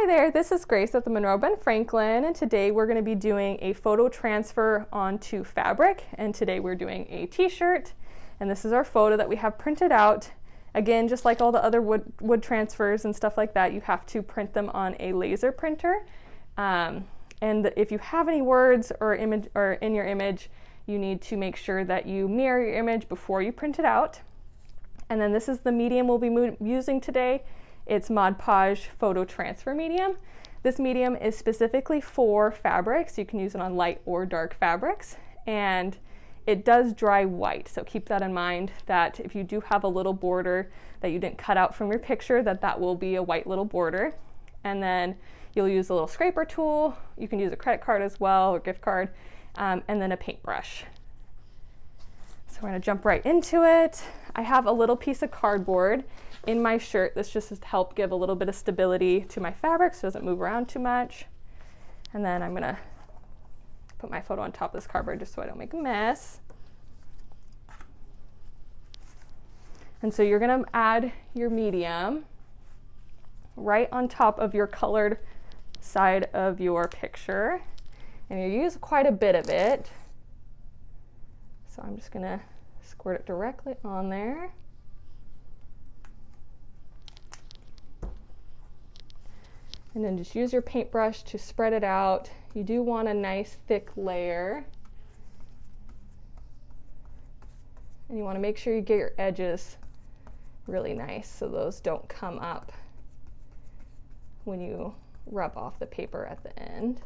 Hi there, this is Grace at the Monroe Ben Franklin, and today we're going to be doing a photo transfer onto fabric, and today we're doing a t-shirt, and this is our photo that we have printed out. Again, just like all the other wood transfers and stuff like that, you have to print them on a laser printer. And if you have any words or image or in your image, you need to make sure that you mirror your image before you print it out. And then this is the medium we'll be using today. It's Mod Podge Photo Transfer Medium. This medium is specifically for fabrics. You can use it on light or dark fabrics, and it does dry white. So keep that in mind, that if you do have a little border that you didn't cut out from your picture, that will be a white little border. And then you'll use a little scraper tool. You can use a credit card as well, or gift card, and then a paintbrush. So we're gonna jump right into it. I have a little piece of cardboard in my shirt. This just to help give a little bit of stability to my fabric so it doesn't move around too much. And then I'm gonna put my photo on top of this cardboard just so I don't make a mess. And so you're gonna add your medium right on top of your colored side of your picture. And you use quite a bit of it. So I'm just gonna squirt it directly on there. And then just use your paintbrush to spread it out. You do want a nice thick layer. And you want to make sure you get your edges really nice so those don't come up when you rub off the paper at the end.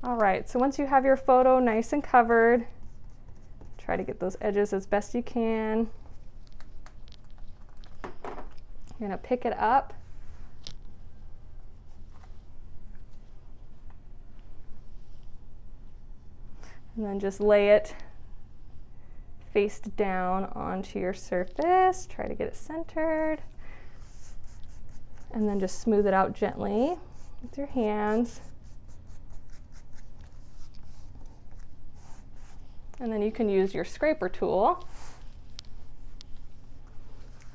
All right, so once you have your photo nice and covered, try to get those edges as best you can. You're gonna pick it up. And then just lay it face down onto your surface. Try to get it centered. And then just smooth it out gently with your hands. And then you can use your scraper tool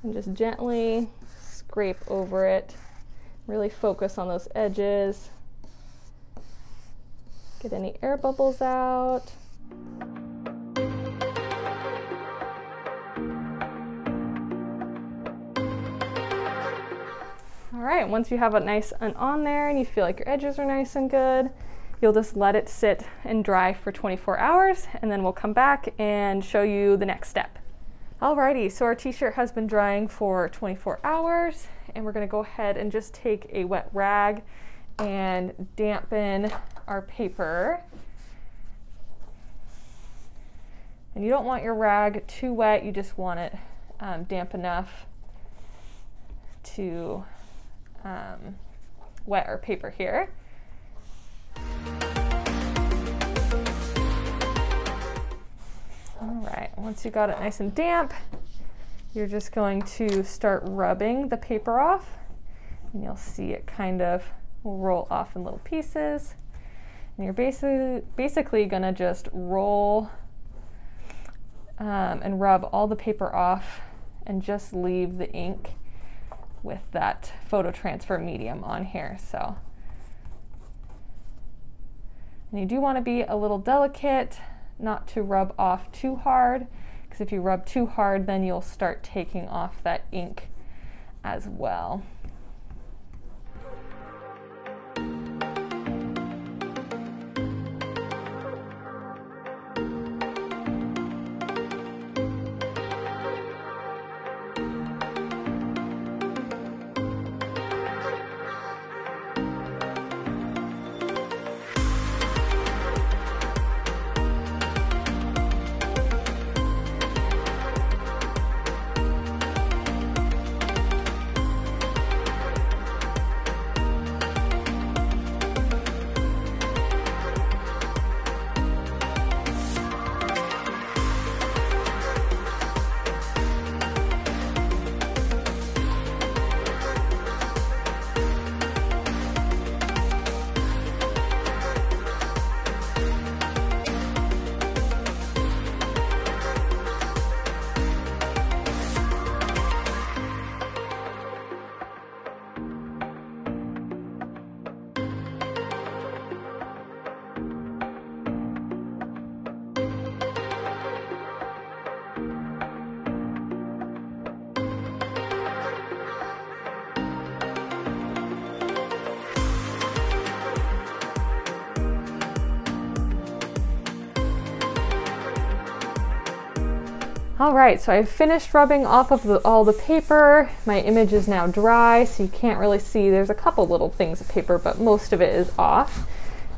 and just gently scrape over it. Really focus on those edges. Get any air bubbles out. All right, once you have it nice and on there and you feel like your edges are nice and good, you'll just let it sit and dry for 24 hours, and then we'll come back and show you the next step. Alrighty, so our t-shirt has been drying for 24 hours, and we're gonna go ahead and just take a wet rag and dampen our paper. And you don't want your rag too wet, you just want it damp enough to wet our paper here. All right, once you got it nice and damp, you're just going to start rubbing the paper off, and you'll see it kind of will roll off in little pieces. And you're basically gonna just roll and rub all the paper off and just leave the ink with that photo transfer medium on here. So, and you do want to be a little delicate, not to rub off too hard, because if you rub too hard, then you'll start taking off that ink as well. All right, so I've finished rubbing off of all the paper. My image is now dry, so you can't really see. There's a couple little things of paper, but most of it is off.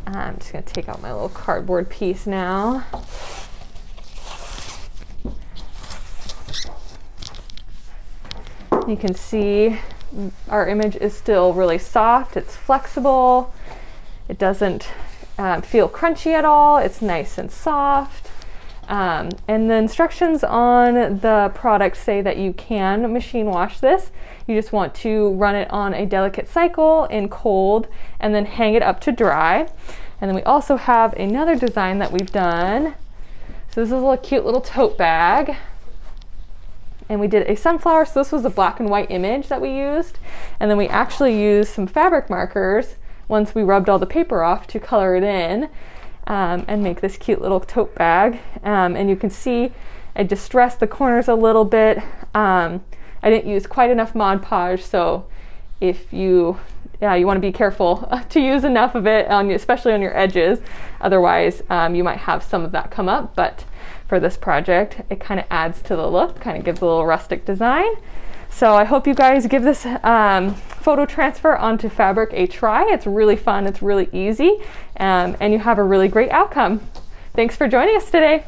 I'm just gonna take out my little cardboard piece now. You can see our image is still really soft. It's flexible. It doesn't feel crunchy at all. It's nice and soft. And the instructions on the product say that you can machine wash this. You just want to run it on a delicate cycle in cold and then hang it up to dry. And then we also have another design that we've done. So this is a cute little tote bag. And we did a sunflower, so this was a black and white image that we used. And then we actually used some fabric markers once we rubbed all the paper off to color it in. And make this cute little tote bag. And you can see I distressed the corners a little bit. I didn't use quite enough Mod Podge, so if you want to be careful to use enough of it, especially on your edges. Otherwise, you might have some of that come up, but for this project, it kind of adds to the look, kind of gives a little rustic design. So I hope you guys give this photo transfer onto fabric a try. It's really fun, it's really easy, and you have a really great outcome. Thanks for joining us today.